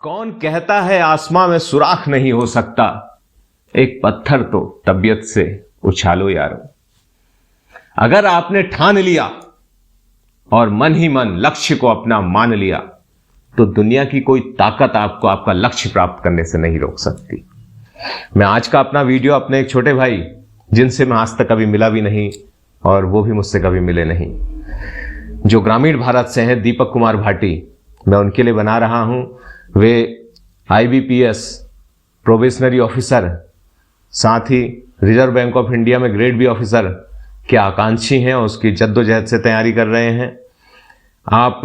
कौन कहता है आसमां में सुराख नहीं हो सकता, एक पत्थर तो तबीयत से उछालो यारो। अगर आपने ठान लिया और मन ही मन लक्ष्य को अपना मान लिया तो दुनिया की कोई ताकत आपको आपका लक्ष्य प्राप्त करने से नहीं रोक सकती। मैं आज का अपना वीडियो अपने एक छोटे भाई, जिनसे मैं आज तक कभी मिला भी नहीं और वो भी मुझसे कभी मिले नहीं, जो ग्रामीण भारत से हैं, दीपक कुमार भाटी, मैं उनके लिए बना रहा हूं। वे IBPS प्रोबेशनरी ऑफिसर, साथ ही रिजर्व बैंक ऑफ इंडिया में ग्रेड बी ऑफिसर के आकांक्षी हैं और उसकी जद्दोजहद से तैयारी कर रहे हैं। आप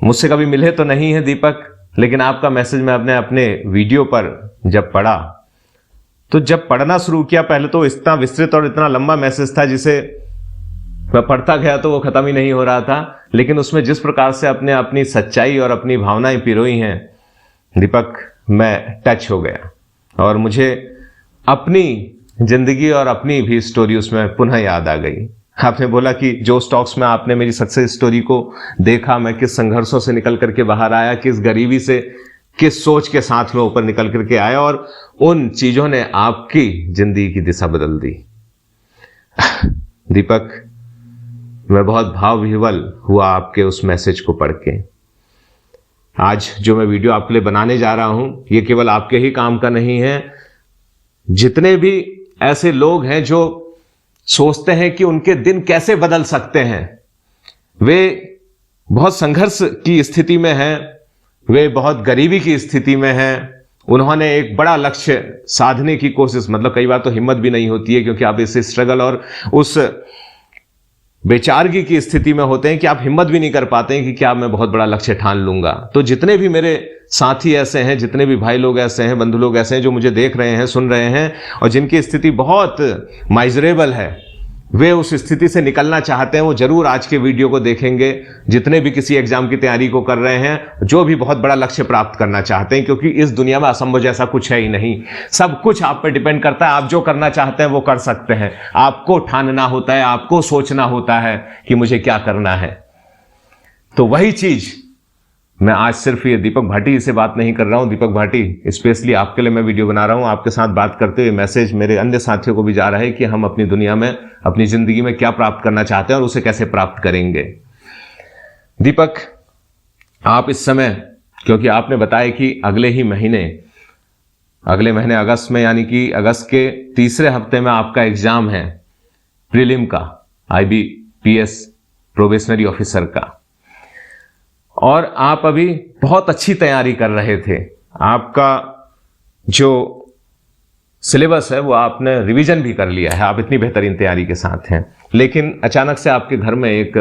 मुझसे कभी मिले तो नहीं है दीपक, लेकिन आपका मैसेज मैं अपने वीडियो पर जब पढ़ा तो जब पढ़ना शुरू किया, पहले तो इतना विस्तृत और इतना लंबा मैसेज था जिसे मैं पढ़ता गया तो वो खत्म ही नहीं हो रहा था, लेकिन उसमें जिस प्रकार से अपनी सच्चाई और अपनी भावनाएं पिरोई हैं दीपक, मैं टच हो गया और मुझे अपनी जिंदगी और अपनी भी स्टोरी उसमें पुनः याद आ गई। आपने बोला कि जो स्टॉक्स में आपने मेरी सक्सेस स्टोरी को देखा, मैं किस संघर्षों से निकल करके बाहर आया, किस गरीबी से, किस सोच के साथ में ऊपर निकल करके आया, और उन चीजों ने आपकी जिंदगी की दिशा बदल दी। दीपक, मैं बहुत भाव विह्वल हुआ आपके उस मैसेज को पढ़ के। आज जो मैं वीडियो आपके लिए बनाने जा रहा हूं, ये केवल आपके ही काम का नहीं है। जितने भी ऐसे लोग हैं जो सोचते हैं कि उनके दिन कैसे बदल सकते हैं, वे बहुत संघर्ष की स्थिति में हैं, वे बहुत गरीबी की स्थिति में हैं। उन्होंने एक बड़ा लक्ष्य साधने की कोशिश, मतलब कई बार तो हिम्मत भी नहीं होती है, क्योंकि आप इस स्ट्रगल और उस बेचारगी की स्थिति में होते हैं कि आप हिम्मत भी नहीं कर पाते हैं कि क्या मैं बहुत बड़ा लक्ष्य ठान लूंगा। तो जितने भी मेरे साथी ऐसे हैं, जितने भी भाई लोग ऐसे हैं, बंधु लोग ऐसे हैं जो मुझे देख रहे हैं, सुन रहे हैं और जिनकी स्थिति बहुत माइजरेबल है, वे उस स्थिति से निकलना चाहते हैं, वो जरूर आज के वीडियो को देखेंगे। जितने भी किसी एग्जाम की तैयारी को कर रहे हैं, जो भी बहुत बड़ा लक्ष्य प्राप्त करना चाहते हैं, क्योंकि इस दुनिया में असंभव जैसा कुछ है ही नहीं। सब कुछ आप पे डिपेंड करता है। आप जो करना चाहते हैं वो कर सकते हैं। आपको ठानना होता है, आपको सोचना होता है कि मुझे क्या करना है। तो वही चीज मैं आज सिर्फ ये दीपक भाटी से बात नहीं कर रहा हूं। दीपक भाटी स्पेशली आपके लिए मैं वीडियो बना रहा हूं। आपके साथ बात करते हुए मैसेज मेरे अन्य साथियों को भी जा रहा है कि हम अपनी दुनिया में, अपनी जिंदगी में क्या प्राप्त करना चाहते हैं और उसे कैसे प्राप्त करेंगे। दीपक, आप इस समय, क्योंकि आपने बताया कि अगले महीने अगस्त में, यानी कि अगस्त के तीसरे हफ्ते में आपका एग्जाम है प्रीलिम का, IBPS प्रोबेशनरी ऑफिसर का, और आप अभी बहुत अच्छी तैयारी कर रहे थे। आपका जो सिलेबस है वो आपने रिवीजन भी कर लिया है, आप इतनी बेहतरीन तैयारी के साथ हैं। लेकिन अचानक से आपके घर में एक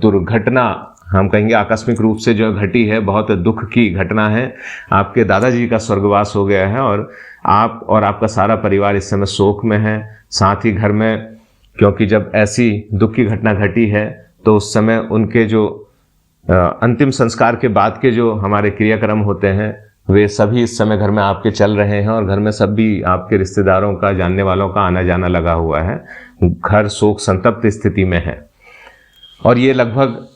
दुर्घटना, हम कहेंगे आकस्मिक रूप से जो घटी है, बहुत दुख की घटना है। आपके दादाजी का स्वर्गवास हो गया है और आप और आपका सारा परिवार इस समय शोक में है। साथ ही घर में, क्योंकि जब ऐसी दुख की घटना घटी है तो उस समय उनके जो अंतिम संस्कार के बाद के जो हमारे क्रियाक्रम होते हैं, वे सभी इस समय घर में आपके चल रहे हैं और घर में सभी आपके रिश्तेदारों का, जानने वालों का आना जाना लगा हुआ है। घर शोक संतप्त स्थिति में है और ये लगभग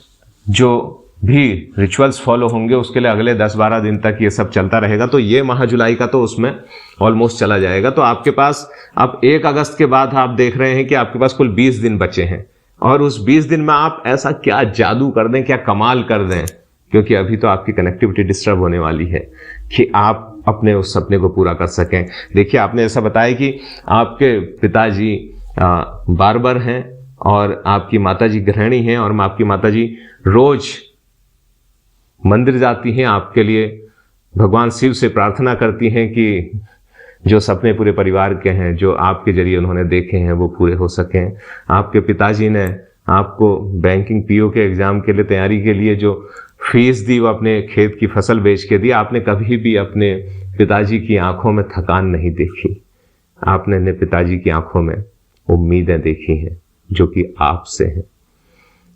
जो भी रिचुअल्स फॉलो होंगे उसके लिए अगले 10-12 दिन तक ये सब चलता रहेगा। तो ये माह जुलाई का तो उसमें ऑलमोस्ट चला जाएगा। तो आपके पास अब 1 अगस्त के बाद आप देख रहे हैं कि आपके पास कुल 20 दिन बचे हैं और उस 20 दिन में आप ऐसा क्या जादू कर दें, क्या कमाल कर दें, क्योंकि अभी तो आपकी कनेक्टिविटी डिस्टर्ब होने वाली है, कि आप अपने उस सपने को पूरा कर सकें। देखिए, आपने ऐसा बताया कि आपके पिताजी बार्बर हैं और आपकी माताजी गृहिणी हैं और आपकी माताजी रोज मंदिर जाती हैं, आपके लिए भगवान शिव से प्रार्थना करती हैं कि जो सपने पूरे परिवार के हैं, जो आपके जरिए उन्होंने देखे हैं, वो पूरे हो सकें। आपके पिताजी ने आपको बैंकिंग PO के एग्जाम के लिए तैयारी के लिए जो फीस दी, वो अपने खेत की फसल बेच के दी। आपने कभी भी अपने पिताजी की आंखों में थकान नहीं देखी। आपने अपने पिताजी की आंखों में उम्मीदें देखी हैं जो कि आपसे हैं।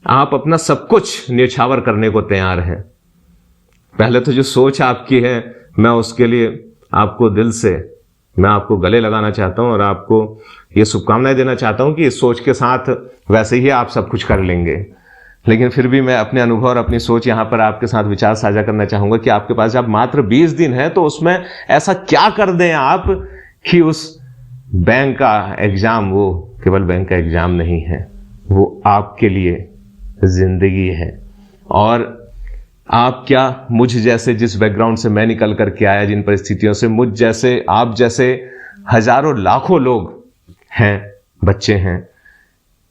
आप अपना सब कुछ न्यौछावर करने को तैयार हैं। पहले तो जो सोच आपकी है, मैं उसके लिए आपको दिल से, मैं आपको गले लगाना चाहता हूं और आपको ये शुभकामनाएं देना चाहता हूं कि इस सोच के साथ वैसे ही आप सब कुछ कर लेंगे। लेकिन फिर भी मैं अपने अनुभव और अपनी सोच यहां पर आपके साथ विचार साझा करना चाहूंगा कि आपके पास जब मात्र 20 दिन है तो उसमें ऐसा क्या कर दें आप कि उस बैंक का एग्जाम, वो केवल बैंक का एग्जाम नहीं है, वो आपके लिए जिंदगी है। और आप क्या, मुझ जैसे जिस बैकग्राउंड से मैं निकल करके आया, जिन परिस्थितियों से, मुझ जैसे, आप जैसे हजारों लाखों लोग हैं, बच्चे हैं,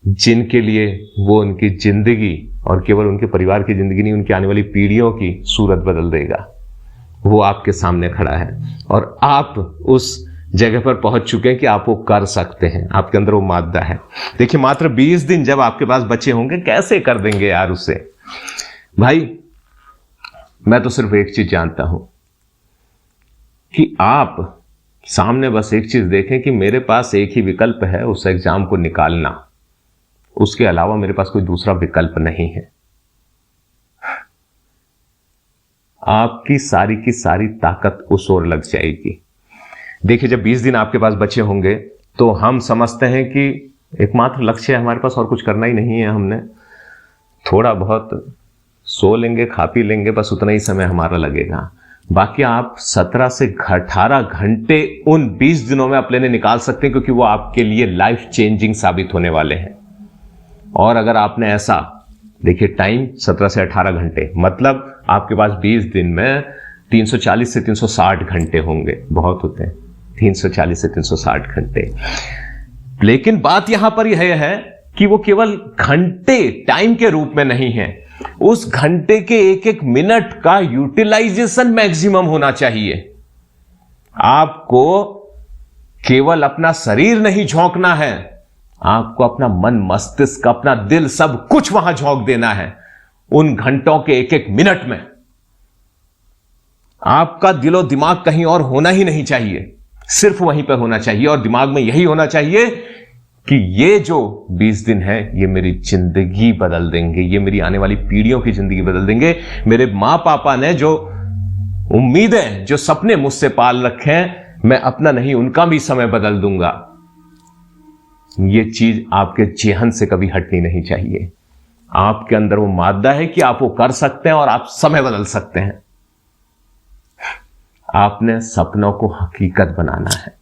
जिनके लिए वो उनकी जिंदगी और केवल उनके परिवार की जिंदगी नहीं, उनकी आने वाली पीढ़ियों की सूरत बदल देगा। वो आपके सामने खड़ा है और आप उस जगह पर पहुंच चुके हैं कि आप वो कर सकते हैं। आपके अंदर वो मादा है। देखिए, मात्र 20 दिन जब आपके पास बचे होंगे, कैसे कर देंगे यार उसे? भाई, मैं तो सिर्फ एक चीज जानता हूं कि आप सामने बस एक चीज देखें कि मेरे पास एक ही विकल्प है, उस एग्जाम को निकालना। उसके अलावा मेरे पास कोई दूसरा विकल्प नहीं है। आपकी सारी की सारी ताकत उस ओर लग जाएगी। देखिए, जब 20 दिन आपके पास बचे होंगे तो हम समझते हैं कि एकमात्र लक्ष्य है हमारे पास, और कुछ करना ही नहीं है। हमने थोड़ा बहुत सो लेंगे, खा पी लेंगे, बस उतना ही समय हमारा लगेगा। बाकी आप 17 से 18 घंटे उन 20 दिनों में अपने निकाल सकते हैं, क्योंकि वो आपके लिए लाइफ चेंजिंग साबित होने वाले हैं। और अगर आपने ऐसा, देखिए टाइम 17 से 18 घंटे, मतलब आपके पास 20 दिन में 340 से 360 घंटे होंगे। बहुत होते हैं 340 से 360 घंटे। लेकिन बात यहां पर यह है कि वो केवल घंटे टाइम के रूप में नहीं है, उस घंटे के एक एक मिनट का यूटिलाइजेशन मैक्सिमम होना चाहिए। आपको केवल अपना शरीर नहीं झोंकना है, आपको अपना मन, मस्तिष्क, अपना दिल, सब कुछ वहां झोंक देना है उन घंटों के एक एक मिनट में। आपका दिलो दिमाग कहीं और होना ही नहीं चाहिए, सिर्फ वहीं पर होना चाहिए। और दिमाग में यही होना चाहिए कि ये जो 20 दिन है, ये मेरी जिंदगी बदल देंगे, ये मेरी आने वाली पीढ़ियों की जिंदगी बदल देंगे। मेरे मां पापा ने जो उम्मीदें, जो सपने मुझसे पाल रखे हैं, मैं अपना नहीं, उनका भी समय बदल दूंगा। ये चीज आपके जेहन से कभी हटनी नहीं चाहिए। आपके अंदर वो मादा है कि आप वो कर सकते हैं और आप समय बदल सकते हैं। आपने सपनों को हकीकत बनाना है,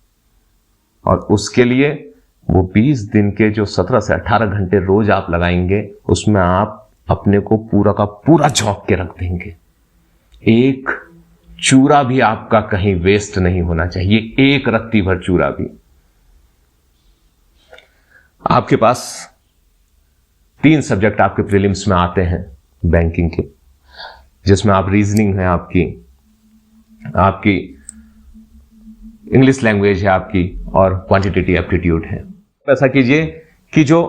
और उसके लिए वो 20 दिन के जो 17 से 18 घंटे रोज आप लगाएंगे, उसमें आप अपने को पूरा का पूरा झोंक के रख देंगे। एक चूरा भी आपका कहीं वेस्ट नहीं होना चाहिए, एक रत्ती भर चूरा भी। आपके पास 3 सब्जेक्ट आपके प्रीलिम्स में आते हैं बैंकिंग के, जिसमें आप रीजनिंग है, आपकी इंग्लिश लैंग्वेज है आपकी, और क्वांटिटेटिव एप्टीट्यूड है। ऐसा कीजिए कि जो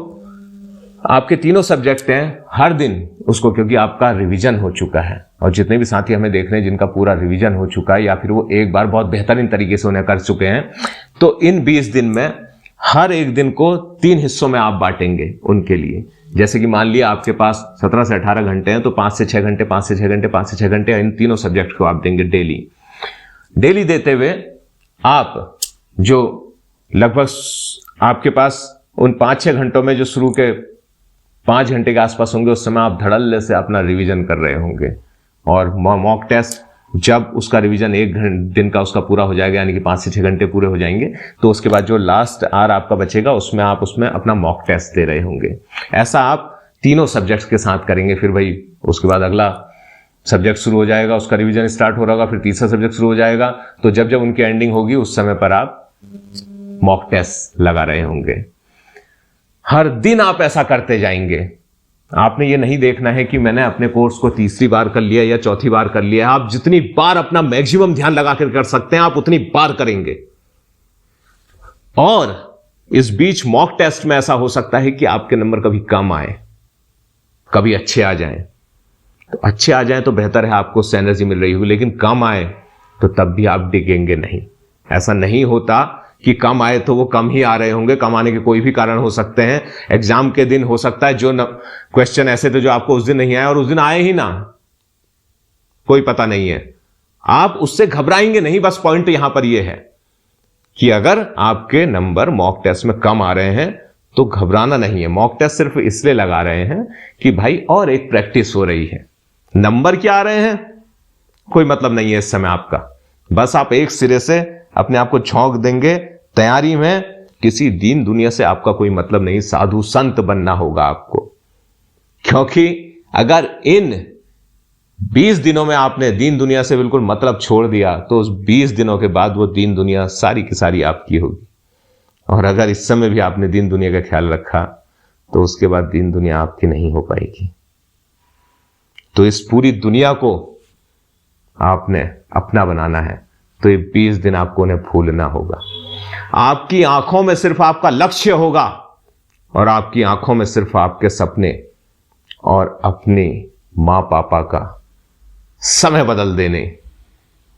आपके तीनों सब्जेक्ट हैं, हर दिन उसको, क्योंकि आपका रिवीजन हो चुका है, और जितने भी साथी हमें देख रहे हैं जिनका पूरा रिवीजन हो चुका है, या फिर वो एक बार बहुत बेहतरीन तरीके से उन्हें कर चुके हैं, तो इन 20 दिन में हर एक दिन को 3 हिस्सों में आप बांटेंगे उनके लिए। जैसे कि मान लिया आपके पास 17 से 18 घंटे हैं, तो 5 से 6 घंटे, 5 से 6 घंटे, 5 से 6 घंटे इन तीनों सब्जेक्ट को आप देंगे डेली देते हुए। आप जो लगभग आपके पास उन 5-6 घंटों में जो शुरू के 5 घंटे के आसपास होंगे, उस समय आप धड़ल्ले से अपना रिवीजन कर रहे होंगे। और मॉक टेस्ट, जब उसका रिवीजन 1 दिन का उसका पूरा हो जाएगा, यानी कि 5 से 6 घंटे पूरे हो जाएंगे, तो उसके बाद जो लास्ट आवर आपका बचेगा, उसमें आप उसमें अपना मॉक टेस्ट दे रहे होंगे। ऐसा आप तीनों सब्जेक्ट्स के साथ करेंगे। फिर भाई उसके बाद अगला सब्जेक्ट शुरू हो जाएगा, उसका रिवीजन स्टार्ट हो रहा होगा, फिर तीसरा सब्जेक्ट शुरू हो जाएगा। तो जब जब उनकी एंडिंग होगी, उस समय पर आप मॉक टेस्ट लगा रहे होंगे। हर दिन आप ऐसा करते जाएंगे। आपने ये नहीं देखना है कि मैंने अपने कोर्स को तीसरी बार कर लिया या चौथी बार कर लिया। आप जितनी बार अपना मैक्सिमम ध्यान लगाकर कर सकते हैं, आप उतनी बार करेंगे। और इस बीच मॉक टेस्ट में ऐसा हो सकता है कि आपके नंबर कभी कम आए, कभी अच्छे आ जाएं। तो अच्छे आ जाएं तो बेहतर है, आपको उससे एनर्जी मिल रही होगी, लेकिन कम आए तो तब भी आप डिगेंगे नहीं। ऐसा नहीं होता कि कम आए तो वो कम ही आ रहे होंगे। कम आने के कोई भी कारण हो सकते हैं। एग्जाम के दिन हो सकता है जो क्वेश्चन ऐसे थे जो आपको उस दिन नहीं आए, और उस दिन आए ही ना, कोई पता नहीं है। आप उससे घबराएंगे नहीं। बस पॉइंट यहां पर यह है कि अगर आपके नंबर मॉक टेस्ट में कम आ रहे हैं, तो घबराना नहीं है। मॉक टेस्ट सिर्फ इसलिए लगा रहे हैं कि भाई और एक प्रैक्टिस हो रही है। नंबर क्या आ रहे हैं कोई मतलब नहीं है इस समय आपका, बस आप एक सिरे से अपने आप को झोंक देंगे तैयारी में। किसी दीन दुनिया से आपका कोई मतलब नहीं, साधु संत बनना होगा आपको। क्योंकि अगर इन 20 दिनों में आपने दीन दुनिया से बिल्कुल मतलब छोड़ दिया तो उस 20 दिनों के बाद वो दीन दुनिया सारी की सारी आपकी होगी। और अगर इस समय भी आपने दीन दुनिया का ख्याल रखा तो उसके बाद दीन दुनिया आपकी नहीं हो पाएगी। तो इस पूरी दुनिया को आपने अपना बनाना है तो ये 20 दिन आपको उन्हें भूलना होगा। आपकी आंखों में सिर्फ आपका लक्ष्य होगा और आपकी आंखों में सिर्फ आपके सपने और अपने मां पापा का समय बदल देने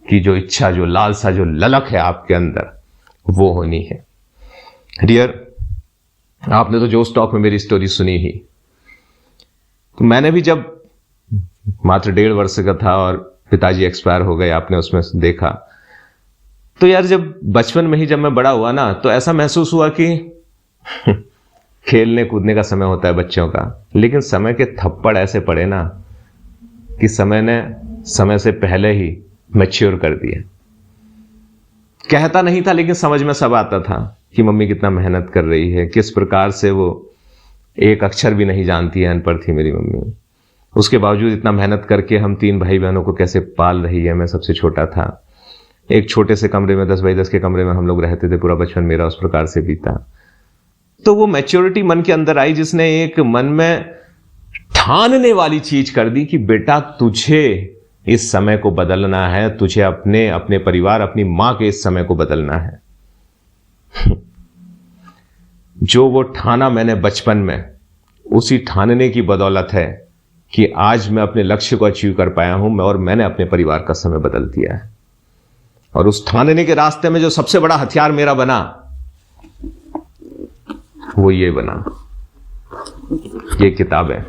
की जो इच्छा, जो लालसा, जो ललक है आपके अंदर, वो होनी है। डियर, आपने तो जो स्टॉक में मेरी स्टोरी सुनी ही, तो मैंने भी जब मात्र 1.5 वर्ष का था और पिताजी एक्सपायर हो गए, आपने उसमें देखा, तो यार जब बचपन में ही जब मैं बड़ा हुआ ना तो ऐसा महसूस हुआ कि खेलने कूदने का समय होता है बच्चों का, लेकिन समय के थप्पड़ ऐसे पड़े ना कि समय ने समय से पहले ही मैच्योर कर दिया। कहता नहीं था लेकिन समझ में सब आता था कि मम्मी कितना मेहनत कर रही है, किस प्रकार से वो एक अक्षर भी नहीं जानती है, अनपढ़ थी मेरी मम्मी, उसके बावजूद इतना मेहनत करके हम 3 भाई बहनों को कैसे पाल रही है। मैं सबसे छोटा था, एक छोटे से कमरे में 10 बाई 10 के कमरे में हम लोग रहते थे, पूरा बचपन मेरा उस प्रकार से बीता। तो वो मैच्योरिटी मन के अंदर आई जिसने एक मन में ठानने वाली चीज कर दी कि बेटा तुझे इस समय को बदलना है, तुझे अपने परिवार, अपनी मां के इस समय को बदलना है। जो वो ठाना मैंने बचपन में, उसी ठानने की बदौलत है कि आज मैं अपने लक्ष्य को अचीव कर पाया हूं और मैंने अपने परिवार का समय बदल दिया है। और उस ठानने के रास्ते में जो सबसे बड़ा हथियार मेरा बना वो ये बना, ये किताब है।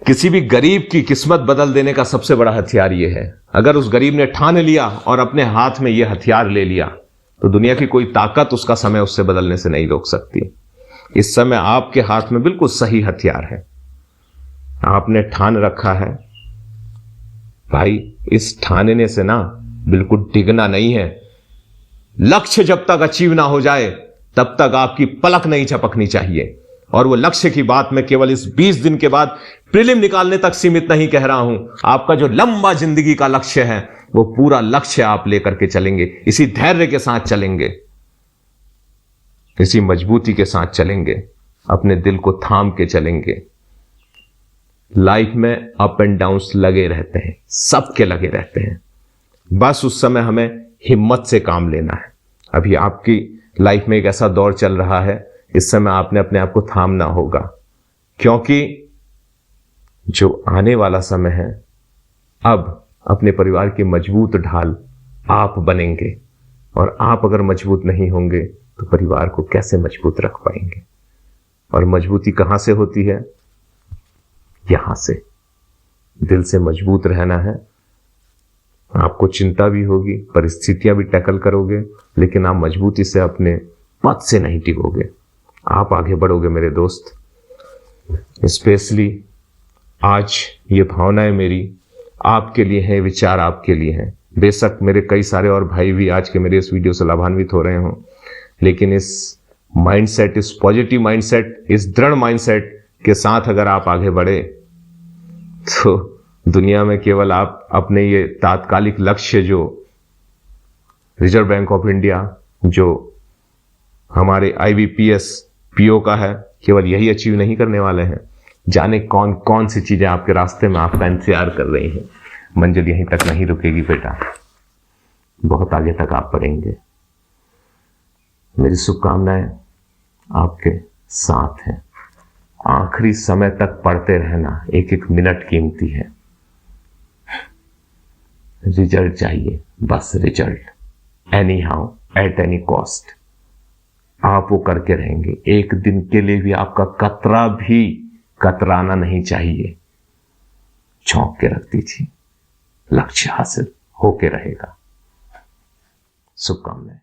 किसी भी गरीब की किस्मत बदल देने का सबसे बड़ा हथियार ये है। अगर उस गरीब ने ठान लिया और अपने हाथ में ये हथियार ले लिया तो दुनिया की कोई ताकत उसका समय उससे बदलने से नहीं रोक सकती। इस समय आपके हाथ में बिल्कुल सही हथियार है। आपने ठान रखा है भाई, इस ठानने से ना बिल्कुल डिगना नहीं है। लक्ष्य जब तक अचीव ना हो जाए तब तक आपकी पलक नहीं झपकनी चाहिए। और वो लक्ष्य की बात मैं केवल इस 20 दिन के बाद प्रीलिम निकालने तक सीमित नहीं कह रहा हूं। आपका जो लंबा जिंदगी का लक्ष्य है वो पूरा लक्ष्य आप लेकर के चलेंगे, इसी धैर्य के साथ चलेंगे, इसी मजबूती के साथ चलेंगे, अपने दिल को थाम के चलेंगे। लाइफ में अप एंड डाउन्स लगे रहते हैं, सबके लगे रहते हैं, बस उस समय हमें हिम्मत से काम लेना है। अभी आपकी लाइफ में एक ऐसा दौर चल रहा है, इस समय आपने अपने आप को थामना होगा, क्योंकि जो आने वाला समय है, अब अपने परिवार की मजबूत ढाल आप बनेंगे। और आप अगर मजबूत नहीं होंगे तो परिवार को कैसे मजबूत रख पाएंगे। और मजबूती कहां से होती है? यहां से, दिल से मजबूत रहना है। आपको चिंता भी होगी, परिस्थितियां भी टैकल करोगे, लेकिन आप मजबूती से अपने पथ से नहीं टिकोगे, आप आगे बढ़ोगे मेरे दोस्त। स्पेशली आज ये भावनाएं मेरी आपके लिए हैं, विचार आपके लिए हैं। बेशक मेरे कई सारे और भाई भी आज के मेरे इस वीडियो से लाभान्वित हो रहे हों, लेकिन इस माइंडसेट, इस पॉजिटिव माइंडसेट, इस दृढ़ माइंडसेट के साथ अगर आप आगे बढ़े तो दुनिया में केवल आप अपने ये तात्कालिक लक्ष्य, जो रिजर्व बैंक ऑफ इंडिया, जो हमारे IBPS PO का है, केवल यही अचीव नहीं करने वाले हैं। जाने कौन कौन सी चीजें आपके रास्ते में आपका इंतजार कर रही हैं। मंजिल यहीं तक नहीं रुकेगी बेटा, बहुत आगे तक आप बढ़ेंगे। मेरी शुभकामनाएं आपके साथ हैं। आखिरी समय तक पढ़ते रहना, एक एक मिनट कीमती है। रिजल्ट चाहिए, बस result, any how, at any cost. आप वो करके रहेंगे। एक दिन के लिए भी आपका कतरा भी कतराना नहीं चाहिए। झोंक के रख दीजिए, लक्ष्य हासिल होके रहेगा। शुभकामनाएं।